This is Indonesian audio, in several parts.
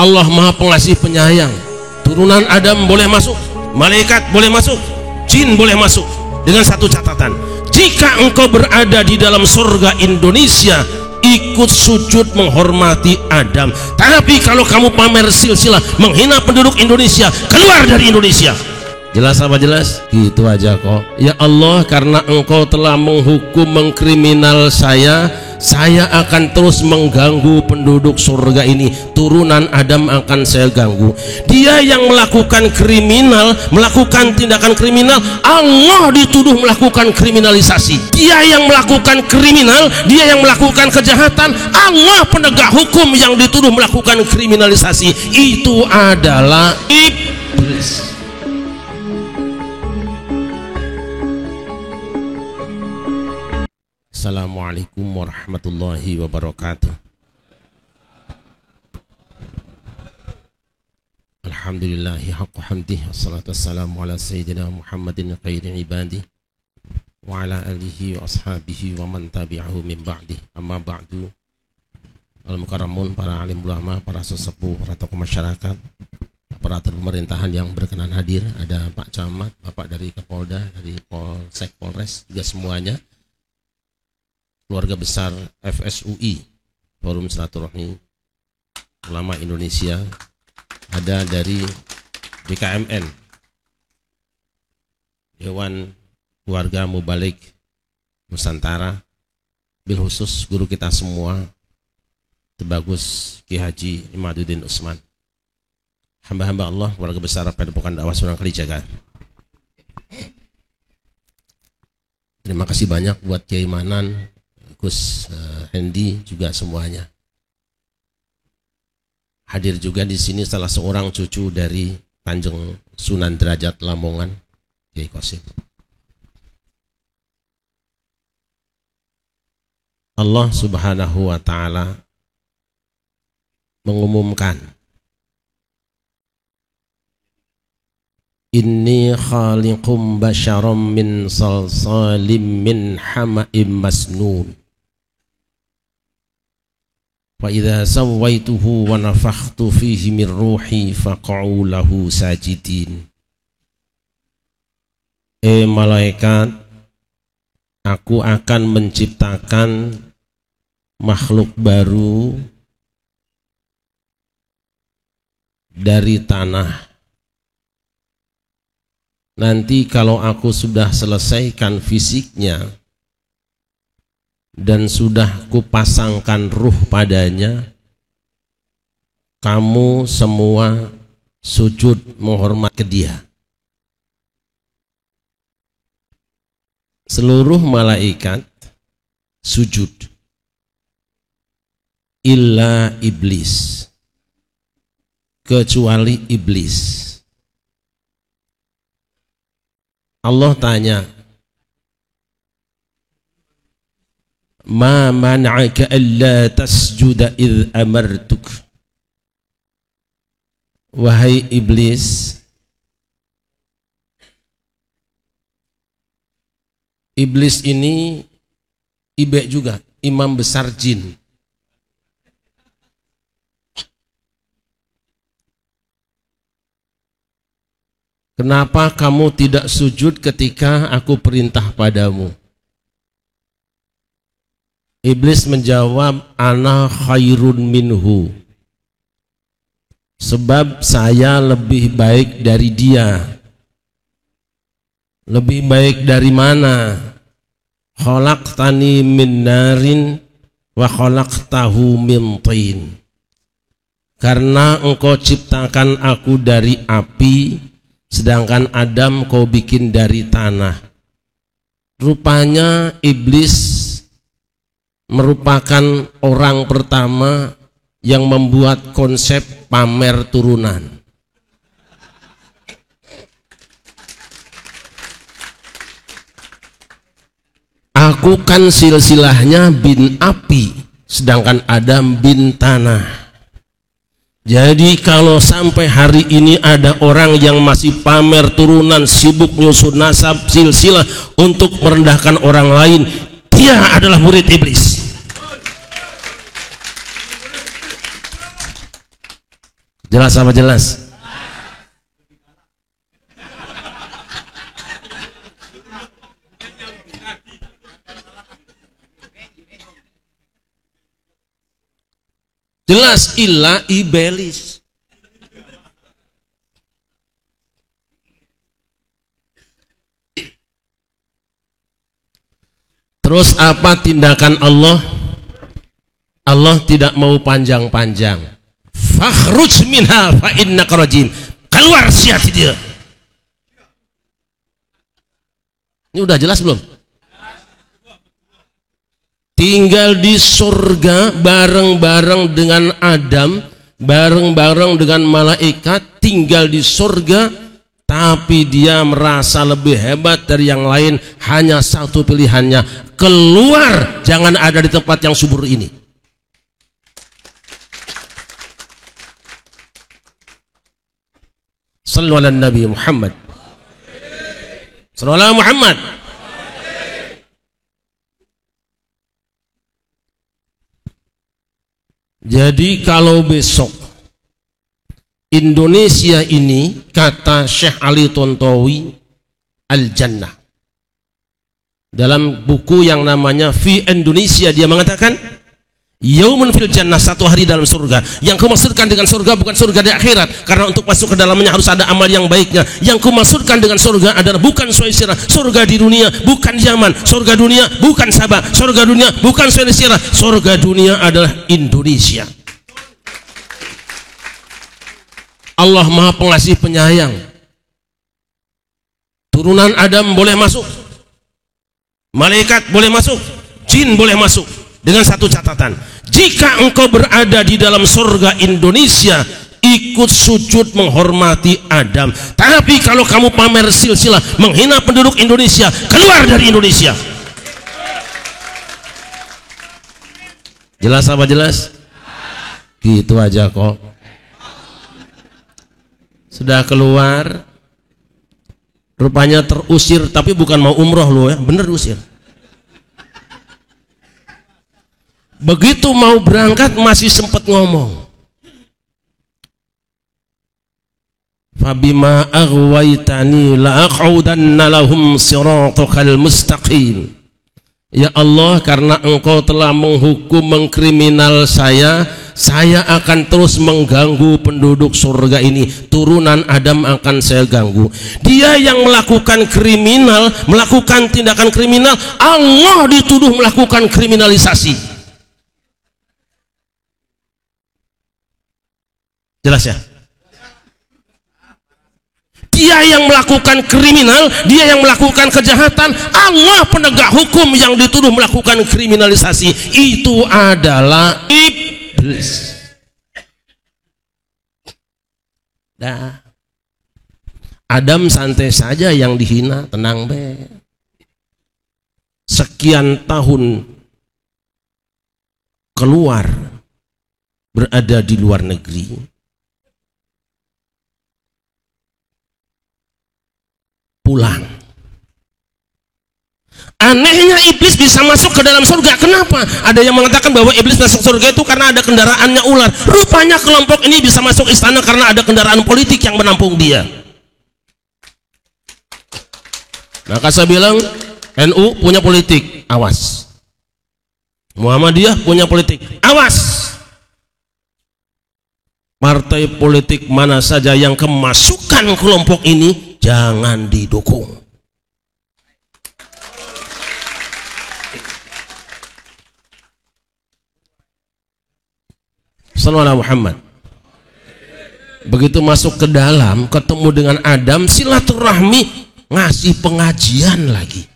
Allah Maha Pengasih Penyayang. Turunan Adam boleh masuk, malaikat boleh masuk, jin boleh masuk, dengan satu catatan: jika engkau berada di dalam surga Indonesia, ikut sujud menghormati Adam. Tapi kalau kamu pamer silsilah, menghina penduduk Indonesia, keluar dari Indonesia. Jelas apa jelas? Gitu aja kok. Ya Allah, karena engkau telah menghukum, mengkriminal saya akan terus mengganggu penduduk surga ini. Turunan Adam akan saya ganggu. Dia yang melakukan kriminal, melakukan tindakan kriminal, Allah dituduh melakukan kriminalisasi. Dia yang melakukan kriminal, dia yang melakukan kejahatan, Allah penegak hukum yang dituduh melakukan kriminalisasi. Itu adalah iblis. Assalamualaikum warahmatullahi wabarakatuh. Alhamdulillahi haqqa hamdih, wassalatu wassalamu ala sayyidina Muhammadin khairi ibadih wa ala alihi wa ashabihi wa man tabi'ahu min ba'dih. Amma ba'du. Al-mukarramun, para alim ulama, para sesepuh, para tokoh masyarakat, aparatur pemerintahan yang berkenan hadir, ada Pak Camat, Bapak dari Kapolda, dari Polsek, Polres, juga semuanya, keluarga besar FSUI, Forum Silaturahmi Ulama Indonesia, ada dari BKMN, Dewan Keluarga Mubalik Nusantara, bil khusus guru kita semua, Tebagus Ki Haji Imaduddin Usman, hamba-hamba Allah, keluarga besar Padepokan Dakwah Sunan Kalijaga. Terima kasih banyak buat Kiai Manan, Gus Hendi, juga semuanya. Hadir juga di sini salah seorang cucu dari Kanjeng Sunan Derajat Lamongan, Kiai Qasim. Allah Subhanahu wa taala mengumumkan, inni khaliqum basyaram min salsalim min hama'im masnun wa idza sawaituhu wa nafakhtu fihi min ruhi faq'u lahu sajidin. Malaikat, aku akan menciptakan makhluk baru dari tanah. Nanti kalau aku sudah selesaikan fisiknya dan sudah kupasangkan ruh padanya, kamu semua sujud menghormat ke dia. Seluruh malaikat sujud illa iblis, kecuali iblis. Allah tanya, ma man'aka alla tasjuda idh amartuk. Wahai iblis, iblis ini ibe juga, imam besar jin. Kenapa kamu tidak sujud ketika aku perintah padamu? Iblis menjawab, ana khairun minhu. Sebab saya lebih baik dari dia. Lebih baik dari mana? Khalaqtani min narin wa khalaqtahu min tin. Karena engkau ciptakan aku dari api, sedangkan Adam kau bikin dari tanah. Rupanya iblis merupakan orang pertama yang membuat konsep pamer turunan. Aku kan silsilahnya bin api, sedangkan Adam bin tanah. Jadi kalau sampai hari ini ada orang yang masih pamer turunan, sibuk nyusun nasab silsilah untuk merendahkan orang lain, dia adalah murid iblis. Jelas apa jelas? Jelas, illa ibelis. Terus apa tindakan Allah? Allah tidak mau panjang-panjang. Fakhruj minha fa innaka rajim. Keluar siati dia. Ini udah jelas belum? Tinggal di surga bareng-bareng dengan Adam, bareng-bareng dengan malaikat, tinggal di surga. Tapi dia merasa lebih hebat dari yang lain. Hanya satu pilihannya, keluar, jangan ada di tempat yang subur ini. Sallu ala Nabi Muhammad. Sallu ala Muhammad. Jadi kalau besok Indonesia ini, kata Syekh Ali Tontowi, Al-Jannah, dalam buku yang namanya Fi Indonesia, dia mengatakan Yaumun fil Jannah, satu hari dalam surga. Yang kumaksudkan dengan surga bukan surga di akhirat, karena untuk masuk ke dalamnya harus ada amal yang baiknya. Yang kumaksudkan dengan surga adalah bukan Suaisirah, surga di dunia bukan Yaman, surga dunia bukan Sabah, surga dunia bukan Suaisirah, surga dunia adalah Indonesia. Allah Maha Pengasih Penyayang. Turunan Adam boleh masuk, malaikat boleh masuk, jin boleh masuk, dengan satu catatan: jika engkau berada di dalam surga Indonesia, ikut sujud menghormati Adam. Tapi kalau kamu pamer silsilah, menghina penduduk Indonesia, keluar dari Indonesia. Jelas apa jelas? Gitu aja kok. Sudah keluar, rupanya terusir, tapi bukan mau umroh loh ya, bener usir. Begitu mau berangkat masih sempat ngomong, fabima aghwaytani la aq'udanna lahum siratakal mustaqim. Ya Allah, karena engkau telah menghukum, mengkriminal saya akan terus mengganggu penduduk surga ini. Turunan Adam akan saya ganggu. Dia yang melakukan kriminal, melakukan tindakan kriminal, Allah dituduh melakukan kriminalisasi. Jelas ya? Dia yang melakukan kriminal, dia yang melakukan kejahatan, Allah penegak hukum yang dituduh melakukan kriminalisasi. Itu adalah iblis. Dah. Adam santai saja yang dihina, tenang be. Sekian tahun keluar, berada di luar negeri, pulang. Anehnya iblis bisa masuk ke dalam surga. Kenapa? Ada yang mengatakan bahwa iblis masuk surga itu karena ada kendaraannya ular. Rupanya kelompok ini bisa masuk istana karena ada kendaraan politik yang menampung dia. Maka saya bilang, NU punya politik, awas. Muhammadiyah punya politik, awas. Partai politik mana saja yang kemasukan kelompok ini, jangan didukung. Sallallahu Muhammad. Begitu masuk ke dalam, ketemu dengan Adam, silaturahmi, ngasih pengajian lagi.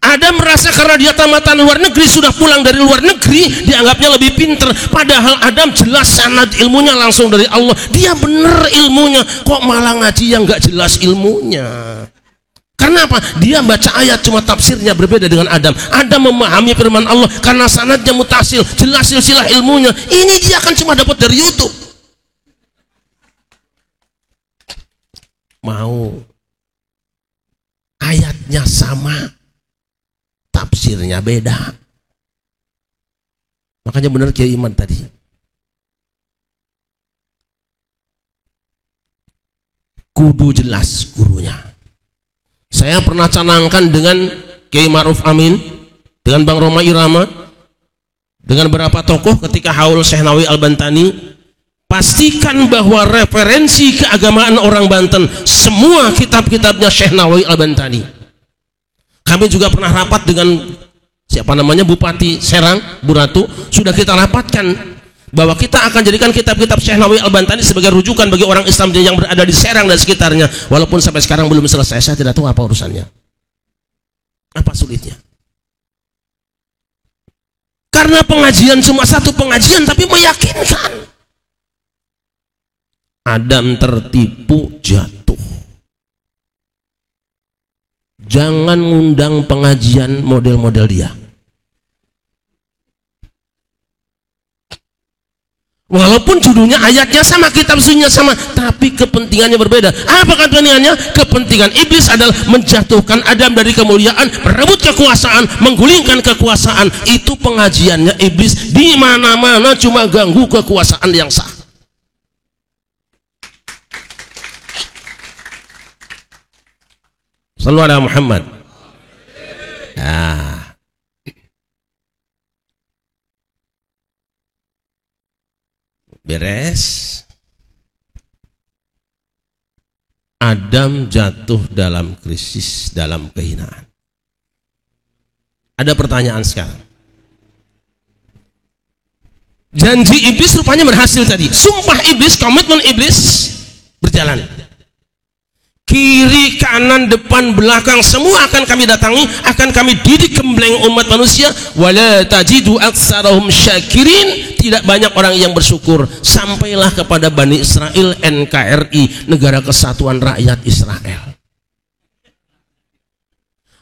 Adam merasa karena dia tamatan luar negeri, sudah pulang dari luar negeri, dianggapnya lebih pinter. Padahal Adam jelas sanad ilmunya langsung dari Allah. Dia bener ilmunya, kok malah ngaji yang gak jelas ilmunya. Karena apa? Dia baca ayat cuma tafsirnya berbeda dengan Adam. Adam memahami firman Allah karena sanadnya mutasil, jelas silsilah ilmunya. Ini dia kan cuma dapat dari YouTube. Mau ayatnya sama, tafsirnya beda. Makanya benar Kiai Iman tadi, kudu jelas gurunya. Saya pernah canangkan dengan Kiai Ma'ruf Amin, dengan Bang Roma Irama, dengan beberapa tokoh ketika haul Syekh Nawawi Al-Bantani. Pastikan bahwa referensi keagamaan orang Banten semua kitab-kitabnya Syekh Nawawi Al-Bantani. Kami juga pernah rapat dengan siapa namanya Bupati Serang, Bu Ratu, sudah kita rapatkan bahwa kita akan jadikan kitab-kitab Syekh Nawawi Al-Bantani sebagai rujukan bagi orang Islam yang berada di Serang dan sekitarnya. Walaupun sampai sekarang belum selesai, saya tidak tahu apa urusannya. Apa sulitnya? Karena pengajian cuma satu pengajian tapi meyakinkan. Adam tertipu, jatuh. Jangan ngundang pengajian model-model dia. Walaupun judulnya, ayatnya sama, kitab sunnahnya sama, tapi kepentingannya berbeda. Apa kepentingannya? Kepentingan iblis adalah menjatuhkan Adam dari kemuliaan, merebut kekuasaan, menggulingkan kekuasaan. Itu pengajiannya iblis. Di mana-mana cuma ganggu kekuasaan yang sah. Sallu ala Muhammad. Nah, beres. Adam jatuh dalam krisis, dalam kehinaan. Ada pertanyaan sekarang. Janji iblis rupanya berhasil tadi. Sumpah iblis, komitmen iblis berjalan. Kiri, kanan, depan, belakang, semua akan kami datangi, akan kami didik gembleng umat manusia. Wala tajidu aktsarahum syakirin. Tidak banyak orang yang bersyukur. Sampailah kepada Bani Israel, NKRI, Negara Kesatuan Rakyat Israel.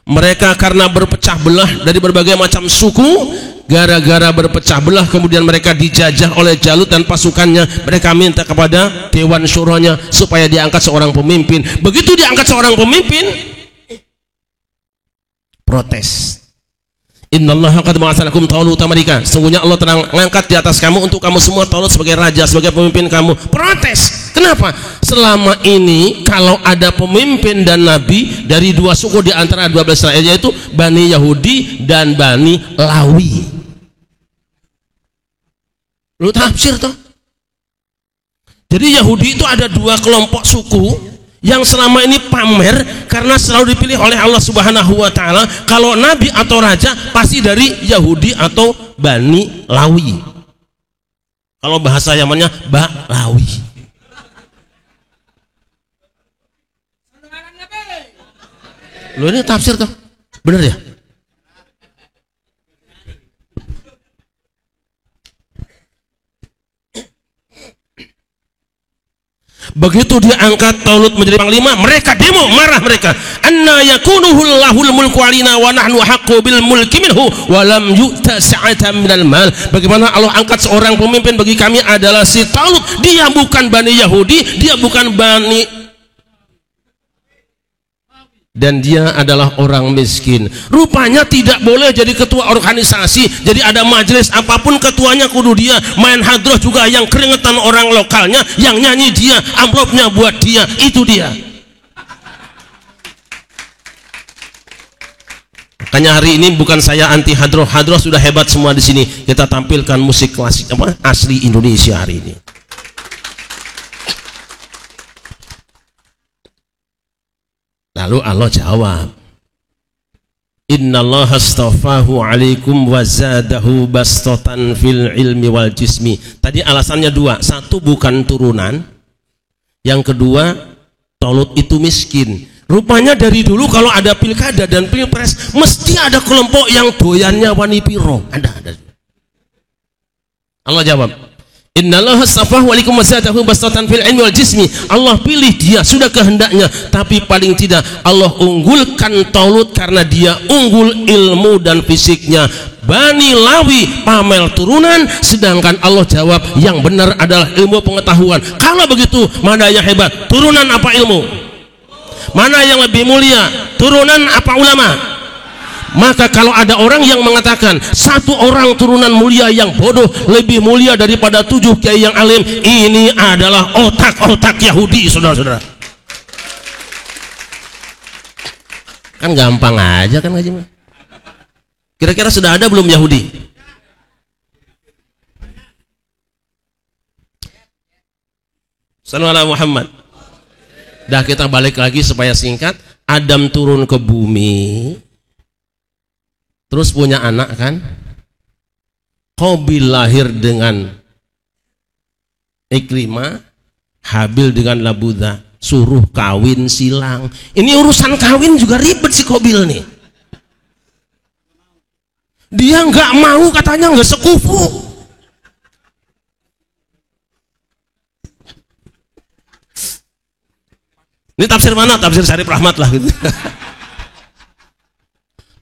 Mereka karena berpecah belah dari berbagai macam suku, gara-gara berpecah belah kemudian mereka dijajah oleh Jalut dan pasukannya. Mereka minta kepada Dewan Syuranya supaya diangkat seorang pemimpin. Begitu diangkat seorang pemimpin, protes. Innallaha qad ba'atsa lakum Taluta malika. Sungguhnya Allah telah mengangkat di atas kamu untuk kamu semua Talut sebagai raja, sebagai pemimpin kamu. Protes. Kenapa? Selama ini kalau ada pemimpin dan nabi dari dua suku di antara 12 Israel, yaitu Bani Yahudi dan Bani Lawi. Lu tafsir toh? Jadi Yahudi itu ada dua kelompok suku yang selama ini pamer karena selalu dipilih oleh Allah Subhanahu wa taala. Kalau nabi atau raja pasti dari Yahudi atau Bani Lawi. Kalau bahasa Yamannya Lawi. Lo ini tafsir tuh, bener ya? Begitu diangkat Talut menjadi panglima, mereka demo, marah mereka. Anna yakunuhu lahul mulku alina wa nahnu haqqu bil mulki minhu wa lam yu'ta sa'atan minal mal. Bagaimana Allah angkat seorang pemimpin bagi kami adalah si Talut. Dia bukan Bani Yahudi, dia bukan Bani, dan dia adalah orang miskin. Rupanya tidak boleh jadi ketua organisasi, jadi ada majelis apapun ketuanya kudu dia. Main hadroh juga yang keringetan orang lokalnya, yang nyanyi dia, amplopnya buat dia, itu dia. Makanya hari ini bukan saya anti hadroh, hadroh sudah hebat semua di sini. Kita tampilkan musik klasik apa asli Indonesia hari ini. Lalu Allah jawab, Innallaha astafahu alaikum wa zadahu bastatan fil ilmi wal jismi. Tadi alasannya dua, satu bukan turunan, yang kedua Talut itu miskin. Rupanya dari dulu kalau ada pilkada dan pilpres mesti ada kelompok yang doyannya wani piro. Ada. Allah jawab, Innallaha astafahu alaikum wa zadahu bastatan fil ilmi wal jismi. Allah pilih dia, sudah kehendaknya, tapi paling tidak Allah unggulkan Talut karena dia unggul ilmu dan fisiknya. Bani Lawi pamer turunan, sedangkan Allah jawab yang benar adalah ilmu pengetahuan. Kalau begitu, mana yang hebat? Turunan apa ilmu? Mana yang lebih mulia? Turunan apa ulama? Maka kalau ada orang yang mengatakan satu orang turunan mulia yang bodoh lebih mulia daripada 7 kiai yang alim, ini adalah otak-otak Yahudi, saudara-saudara. Kan gampang aja kan ngaji mah. Kira-kira sudah ada belum Yahudi? Sallallahu alaihi Muhammad. Dah kita balik lagi supaya singkat. Adam turun ke bumi, terus punya anak kan? Qabil lahir dengan Ikrimah, Habil dengan Labudha, suruh kawin silang. Ini urusan kawin juga ribet si Qabil nih. Dia nggak mau, katanya nggak sekufu. Ini tafsir mana? Tafsir Syarif Rahmat lah gitu.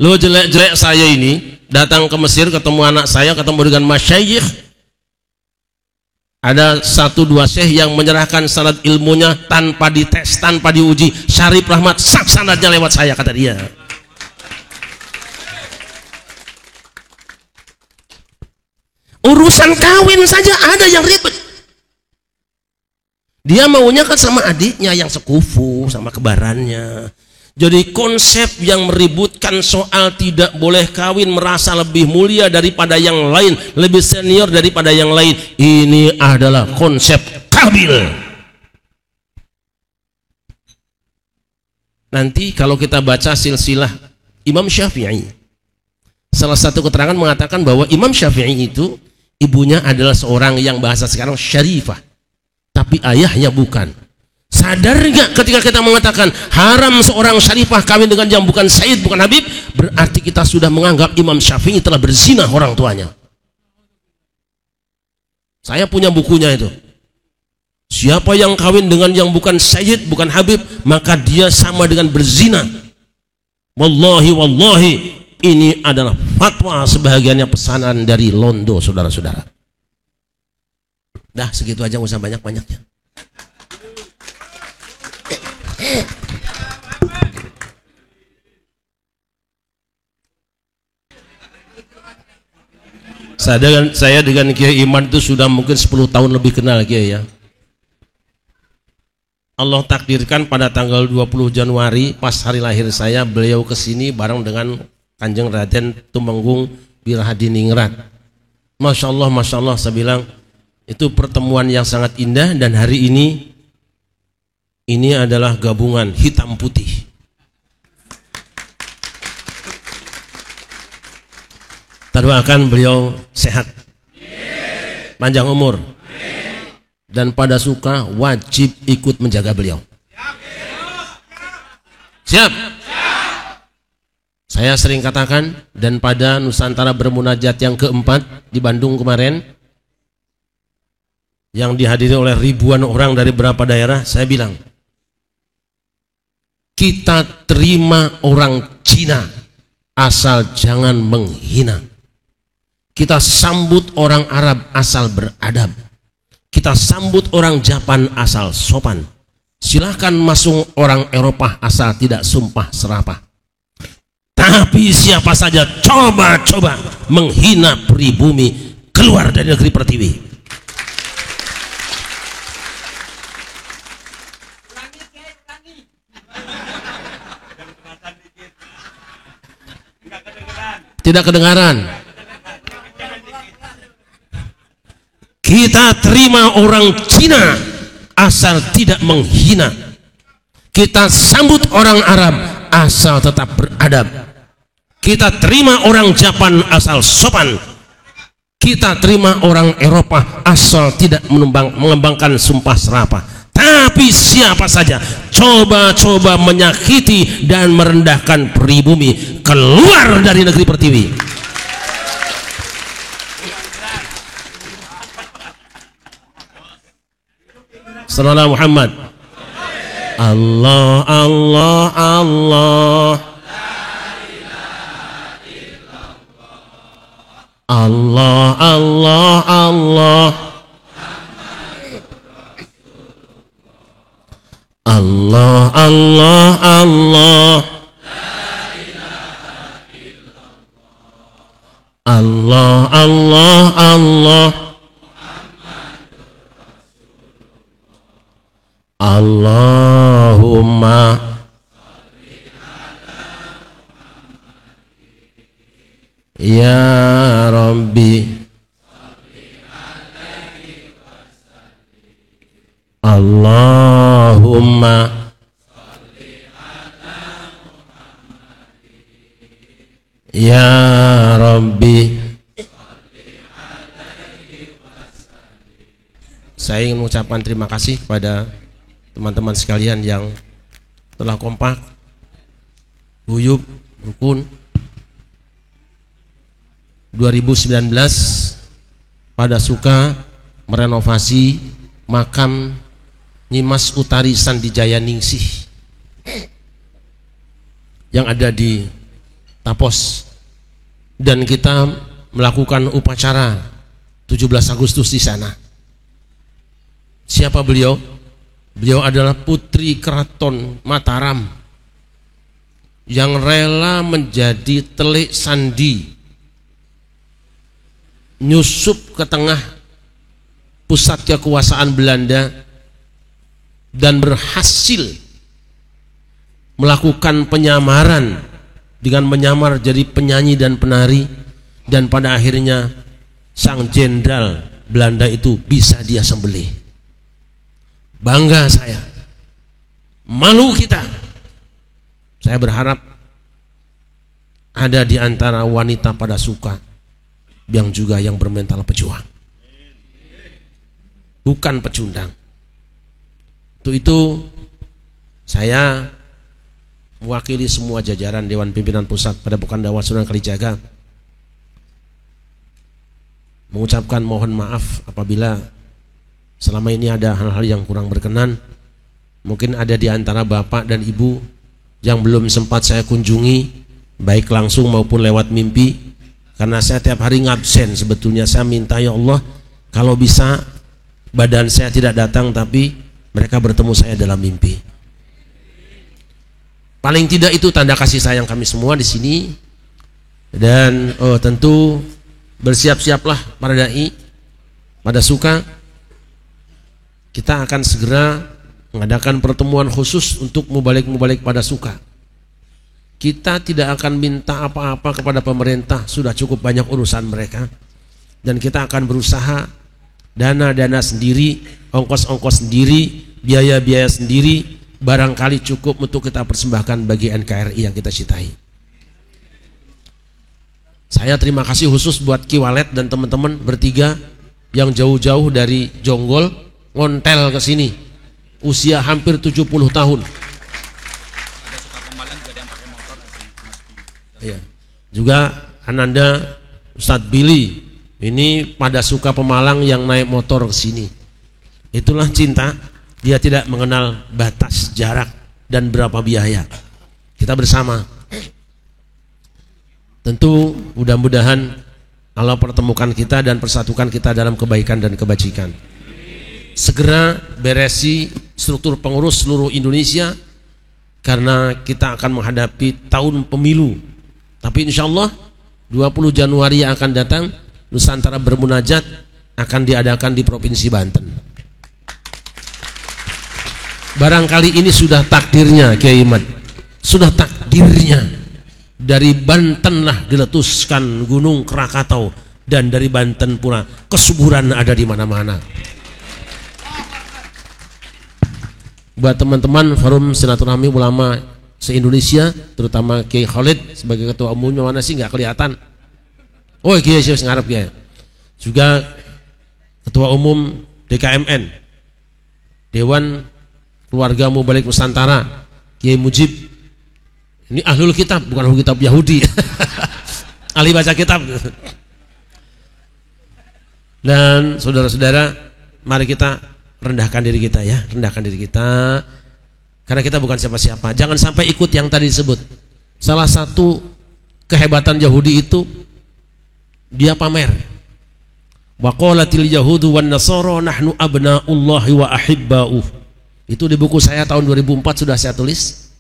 Lo jelek-jelek saya ini datang ke Mesir, ketemu anak saya, ketemu dengan masyayikh. Ada 1-2 syekh yang menyerahkan sanad ilmunya tanpa dites, tanpa diuji. Syarif Rahmat sak sanadnya lewat saya, kata dia. Urusan kawin saja ada yang ribet. Dia maunya kan sama adiknya yang sekufu, sama kebarannya. Jadi konsep yang meributkan soal tidak boleh kawin, merasa lebih mulia daripada yang lain, lebih senior daripada yang lain, ini adalah konsep Qabil. Nanti kalau kita baca silsilah Imam Syafi'i, salah satu keterangan mengatakan bahwa Imam Syafi'i itu ibunya adalah seorang yang bahasa sekarang syarifah, tapi ayahnya bukan. Sadar nggak ketika kita mengatakan haram seorang syarifah kawin dengan yang bukan Sayyid, bukan Habib, berarti kita sudah menganggap Imam Syafi'i telah berzina orang tuanya. Saya punya bukunya itu. Siapa yang kawin dengan yang bukan Sayyid, bukan Habib, maka dia sama dengan berzina. Wallahi, wallahi, ini adalah fatwa sebahagiannya pesanan dari Londo, saudara-saudara. Dah segitu aja, nggak usah banyak-banyaknya. Saya dengan Kiai Iman itu sudah mungkin 10 tahun lebih kenal Kiai ya. Allah takdirkan pada tanggal 20 Januari pas hari lahir saya, beliau kesini bareng dengan Kanjeng Raden Tumenggung Wirahadiningrat. Masya Allah, saya bilang itu pertemuan yang sangat indah. Dan hari ini adalah gabungan hitam putih. Terdoakan beliau sehat, panjang umur, dan pada suka wajib ikut menjaga beliau. Siap? Saya sering katakan, dan pada Nusantara Bermunajat yang keempat di Bandung kemarin, yang dihadiri oleh ribuan orang dari beberapa daerah, saya bilang, kita terima orang Cina asal jangan menghina. Kita sambut orang Arab asal beradab. Kita sambut orang Japan asal sopan. Silahkan masuk orang Eropa asal tidak sumpah serapah. Tapi siapa saja coba-coba menghina pribumi, keluar dari negeri pertiwi. Tidak kedengaran. Kita terima orang Cina asal tidak menghina. Kita sambut orang Arab asal tetap beradab. Kita terima orang Japan asal sopan. Kita terima orang Eropa asal tidak mengembangkan sumpah serapah. Tapi siapa saja coba-coba menyakiti dan merendahkan pribumi, keluar dari negeri pertiwi. Sallallahu Muhammad. Allah, Allah, Allah. Allah, Allah, Allah. Allah, Allah, Allah. Allah, Allah, Allah. Allahumma Ya Rabbi Allahumma Ya Rabbi. Saya ingin mengucapkan terima kasih kepada teman-teman sekalian yang telah kompak, guyup, rukun. 2019 pada suka merenovasi makam Nyimas Utari Sandijaya Ningsih yang ada di Tapos, dan kita melakukan upacara 17 Agustus di sana. Siapa beliau? Beliau adalah putri keraton Mataram yang rela menjadi telik sandi nyusup ke tengah pusat kekuasaan Belanda dan berhasil melakukan penyamaran dengan menyamar jadi penyanyi dan penari, dan pada akhirnya sang jenderal Belanda itu bisa dia sembelih. Bangga saya, malu kita. Saya berharap ada di antara wanita pada suka yang juga yang bermental pejuang, bukan pecundang. Untuk itu saya mewakili semua jajaran Dewan Pimpinan Pusat pada Pekanbaru Sunan Kalijaga mengucapkan mohon maaf apabila selama ini ada hal-hal yang kurang berkenan. Mungkin ada di antara bapak dan ibu yang belum sempat saya kunjungi, baik langsung maupun lewat mimpi, karena saya tiap hari ngabsen. Sebetulnya saya minta, ya Allah, kalau bisa badan saya tidak datang tapi mereka bertemu saya dalam mimpi. Paling tidak itu tanda kasih sayang kami semua di sini. Dan tentu bersiap-siaplah para dai pada suka. Kita akan segera mengadakan pertemuan khusus untuk mubalik-mubalik pada suka. Kita tidak akan minta apa-apa kepada pemerintah, sudah cukup banyak urusan mereka. Dan kita akan berusaha dana-dana sendiri, ongkos-ongkos sendiri, biaya-biaya sendiri, barangkali cukup untuk kita persembahkan bagi NKRI yang kita cintai. Saya terima kasih khusus buat Ki Walet dan teman-teman bertiga yang jauh-jauh dari Jonggol ngontel ke sini, usia hampir 70 tahun. Ya. Juga Ananda Ustadz Billy ini pada suka Pemalang yang naik motor ke sini. Itulah cinta. Dia tidak mengenal batas, jarak, dan berapa biaya. Kita bersama. Tentu mudah-mudahan Allah pertemukan kita dan persatukan kita dalam kebaikan dan kebajikan. Segera beresi struktur pengurus seluruh Indonesia, karena kita akan menghadapi tahun pemilu. Tapi insya Allah 20 Januari yang akan datang, Nusantara Bermunajat akan diadakan di Provinsi Banten. Barangkali ini sudah takdirnya Kiai Imad, sudah takdirnya. Dari Banten lah diletuskan Gunung Krakatau, dan dari Banten pula kesuburan ada di mana-mana. Buat teman-teman Forum Silaturahmi Ulama se-Indonesia, terutama Kiai Khalid sebagai ketua umumnya, mana sih nggak kelihatan? Oh, Kiai Syekh ngarep ya. Juga ketua umum DKMN, Dewan Keluarga Mubalik Nusantara, Kiai Mujib. Ini ahlul kitab, bukan ahlul kitab Yahudi. Ahli baca kitab. Dan saudara-saudara, mari kita rendahkan diri kita ya, rendahkan diri kita. Karena kita bukan siapa-siapa. Jangan sampai ikut yang tadi disebut. Salah satu kehebatan Yahudi itu dia pamer. Wa qalatil yahudu wan nasara nahnu abna'ullahi wa ahibba'uh. Itu di buku saya tahun 2004 sudah saya tulis.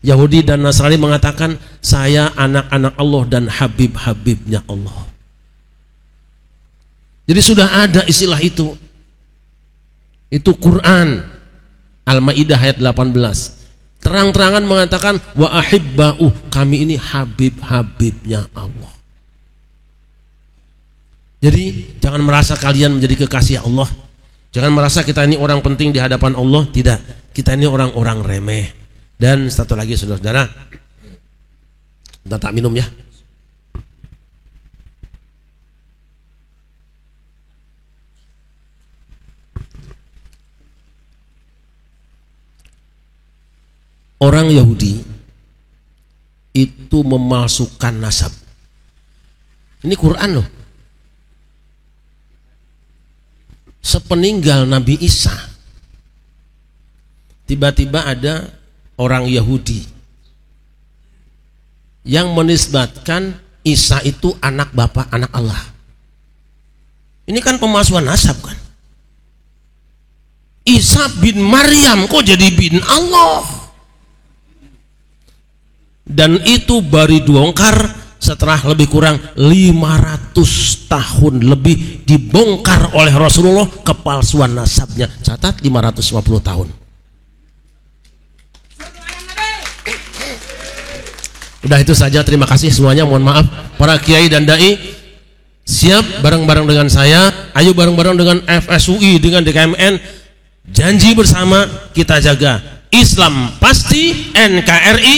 Yahudi dan Nasrani mengatakan, saya anak-anak Allah dan habib-habibnya Allah. Jadi sudah ada istilah itu. Itu Quran Al-Maidah ayat 18. Terang-terangan mengatakan wa ahibba'u, kami ini habib-habibnya Allah. Jadi jangan merasa kalian menjadi kekasih Allah. Jangan merasa kita ini orang penting di hadapan Allah. Tidak, kita ini orang-orang remeh. Dan satu lagi saudara-saudara, kita tak minum ya. Orang Yahudi itu memalsukan nasab. Ini Quran loh. Sepeninggal Nabi Isa, tiba-tiba ada orang Yahudi yang menisbatkan Isa itu anak Bapa, anak Allah. Ini kan pemalsuan nasab kan. Isa bin Maryam kok jadi bin Allah? Dan itu baru dibongkar setelah lebih kurang 500 tahun lebih dibongkar oleh Rasulullah kepalsuan nasabnya. Catat 550 tahun. Udah itu saja, terima kasih semuanya, mohon maaf. Para kiai dan dai siap bareng-bareng dengan saya. Ayo bareng-bareng dengan FSUI, dengan DKMN. Janji bersama kita jaga Islam pasti, NKRI.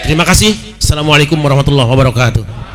Terima kasih. Assalamualaikum warahmatullahi wabarakatuh.